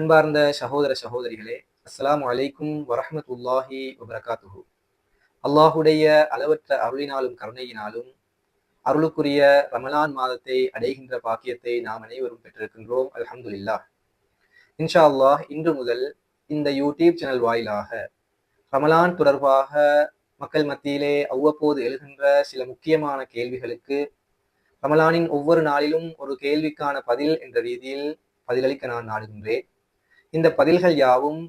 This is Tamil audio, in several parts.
அன்பார்ந்த சகோதர சகோதரிகளே, அஸ்ஸலாமு அலைக்கும் வரஹ்மத்துல்லாஹி வபரகாத்துஹு. அல்லாஹுடைய அளவற்ற அருளினாலும் கருணையினாலும் அருளுக்குரிய ரமலான் மாதத்தை அடைகின்ற பாக்கியத்தை நாம் அனைவரும் பெற்றிருக்கின்றோம். அல்ஹம்துலில்லாஹ். இன்ஷா அல்லாஹ் இன்று முதல் இந்த யூடியூப் சேனல் வாயிலாக ரமலான் தொடர்பாக மக்கள் மத்தியிலே அவ்வப்போது எழுகின்ற சில முக்கியமான கேள்விகளுக்கு ரமலானின் ஒவ்வொரு நாளிலும் ஒரு கேள்விக்கான பதில் என்ற ரீதியில் பதிலளிக்க நான் நாடுகின்றேன். இந்த பதில்கள் யாவும்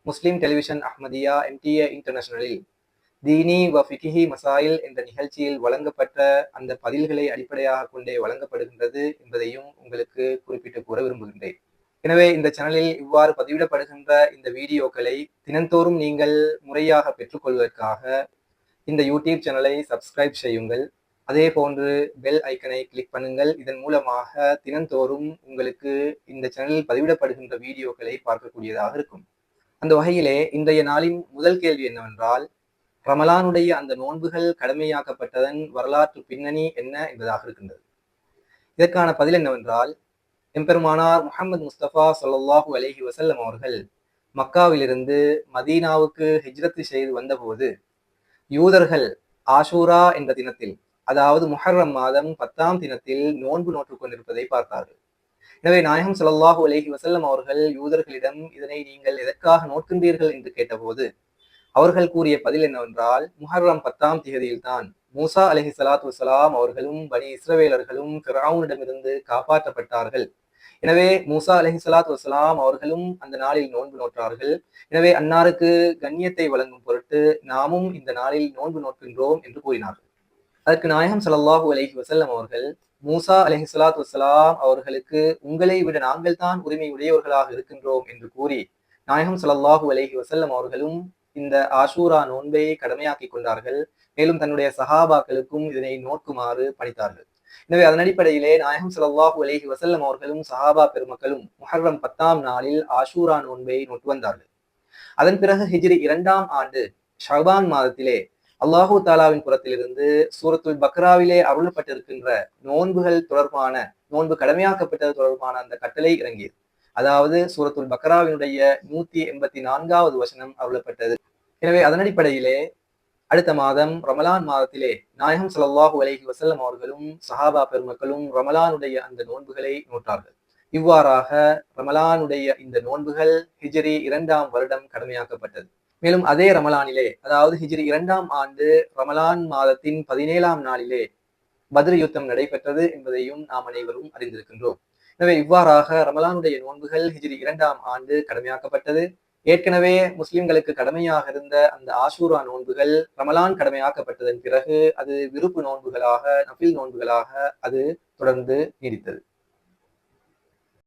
முஸ்லிம் டெலிவிஷன் அஹ்மதியா எம்டிஏ இன்டர்நேஷனலில் தீனி வ ஃபிகிஹி மசாயில் என்ற நிகழ்ச்சியில் வழங்கப்பட்ட அந்த பதில்களை அடிப்படையாக கொண்டே வழங்கப்படுகின்றது என்பதையும் உங்களுக்கு குறிப்பிட்டு கூற விரும்புகின்றேன். எனவே இந்த சேனலில் இவ்வாறு பதிவிடப்படுகின்ற இந்த வீடியோக்களை தினந்தோறும் நீங்கள் முறையாக பெற்றுக்கொள்வதற்காக இந்த யூடியூப் சேனலை சப்ஸ்கிரைப் செய்யுங்கள். அதே போன்று பெல் ஐக்கனை கிளிக் பண்ணுங்கள். இதன் மூலமாக தினந்தோறும் உங்களுக்கு இந்த சேனலில் பதிவிடப்படுகின்ற வீடியோக்களை பார்க்கக்கூடியதாக இருக்கும். அந்த வகையிலே இன்றைய நாளின் முதல் கேள்வி என்னவென்றால், ரமலானுடைய அந்த நோன்புகள் கடமையாக்கப்பட்டதன் வரலாற்று பின்னணி என்ன என்பதாக இருக்கின்றது. இதற்கான பதில் என்னவென்றால், எம்பெருமானார் முஹம்மது முஸ்தபா ஸல்லல்லாஹு அலைஹி வஸல்லம் அவர்கள் மக்காவிலிருந்து மதீனாவுக்கு ஹிஜ்ரத்து செய்து வந்தபோது யூதர்கள் ஆஷூரா என்ற தினத்தில், அதாவது முஹர்ரம் மாதம் 10ஆம் தினத்தில் நோன்பு நோற்றுக் கொண்டிருப்பதை பார்த்தார்கள். எனவே நாயகம் ஸல்லல்லாஹு அலைஹி வஸல்லம் அவர்கள் யூதர்களிடம் இதனை நீங்கள் எதற்காக நோக்கின்றீர்கள் என்று கேட்டபோது அவர்கள் கூறிய பதில் என்னவென்றால், முஹர்ரம் 10ஆம் திகதியில் தான் மூசா அலைஹி ஸலாத்து வஸலாம் அவர்களும் பனி இஸ்ரவேலர்களும் ஃபிரௌனிடமிருந்து காப்பாற்றப்பட்டார்கள். எனவே மூசா அலைஹி ஸலாத்து வஸலாம் அவர்களும் அந்த நாளில் நோன்பு நோற்றார்கள். எனவே அன்னாருக்கு கண்ணியத்தை வழங்கும் பொருட்டு நாமும் இந்த நாளில் நோன்பு நோக்கின்றோம் என்று கூறினார்கள். அதற்கு நாயகம் ஸல்லல்லாஹு அலைஹி வஸல்லம் அவர்கள் மூசா அலைஹி ஸலாத்து வஸலாம் அவர்களுக்கு உங்களை விட நாங்கள் தான் உரிமை உடையவர்களாக இருக்கின்றோம் என்று கூறி நாயகம் ஸல்லல்லாஹு அலைஹி வஸல்லம் அவர்களும் இந்த ஆஷூரா நோன்பை கடமையாக்கி கொண்டார்கள். மேலும் தன்னுடைய சஹாபாக்களுக்கும் இதனை நோக்குமாறு பணித்தார்கள். எனவே அதன் அடிப்படையிலே நாயகம் ஸல்லல்லாஹு அலைஹி வஸல்லம் அவர்களும் சஹாபா பெருமக்களும் முஹர்ரம் 10ஆம் நாளில் ஆஷூரா நோன்பை நோட்டு வந்தார்கள். அதன் பிறகு ஹிஜ்ரி 2ஆம் ஆண்டு ஷஅபான் மாதத்திலே அல்லாஹு தாலாவின் புறத்திலிருந்து சூரத்துல் பக்ராவிலே அருளப்பட்டிருக்கின்ற நோன்புகள் தொடர்பான, நோன்பு கடமையாக்கப்பட்டது தொடர்பான அந்த கட்டளை இறங்கியது. அதாவது சூரத்துல் பக்ராவினுடைய 184வது வசனம் அருளப்பட்டது. எனவே அதன் அடிப்படையிலே அடுத்த மாதம் ரமலான் மாதத்திலே நாயகம் ஸல்லல்லாஹு அலைஹி வஸல்லம் அவர்களும் சஹாபா பெருமக்களும் ரமலானுடைய அந்த நோன்புகளை நோற்றார்கள். இவ்வாறாக ரமலானுடைய இந்த நோன்புகள் ஹிஜ்ரி 2ஆம் வருடம் கடமையாக்கப்பட்டது. மேலும் அதே ரமலானிலே, அதாவது ஹிஜ்ரி 2ஆம் ஆண்டு ரமலான் மாதத்தின் 17ஆம் நாளிலே பத்ர் யுத்தம் நடைபெற்றது என்பதையும் நாம் அனைவரும் அறிந்திருக்கின்றோம். எனவே இவ்வாறாக ரமலானுடைய நோன்புகள் ஹிஜ்ரி 2ஆம் ஆண்டு கடமையாக்கப்பட்டது. ஏற்கனவே முஸ்லிம்களுக்கு கடமையாக இருந்த அந்த ஆஷூரா நோன்புகள் ரமலான் கடமையாக்கப்பட்டதன் பிறகு அது விருப்பு நோன்புகளாக, நஃபில் நோன்புகளாக அது தொடர்ந்து நீடித்தது.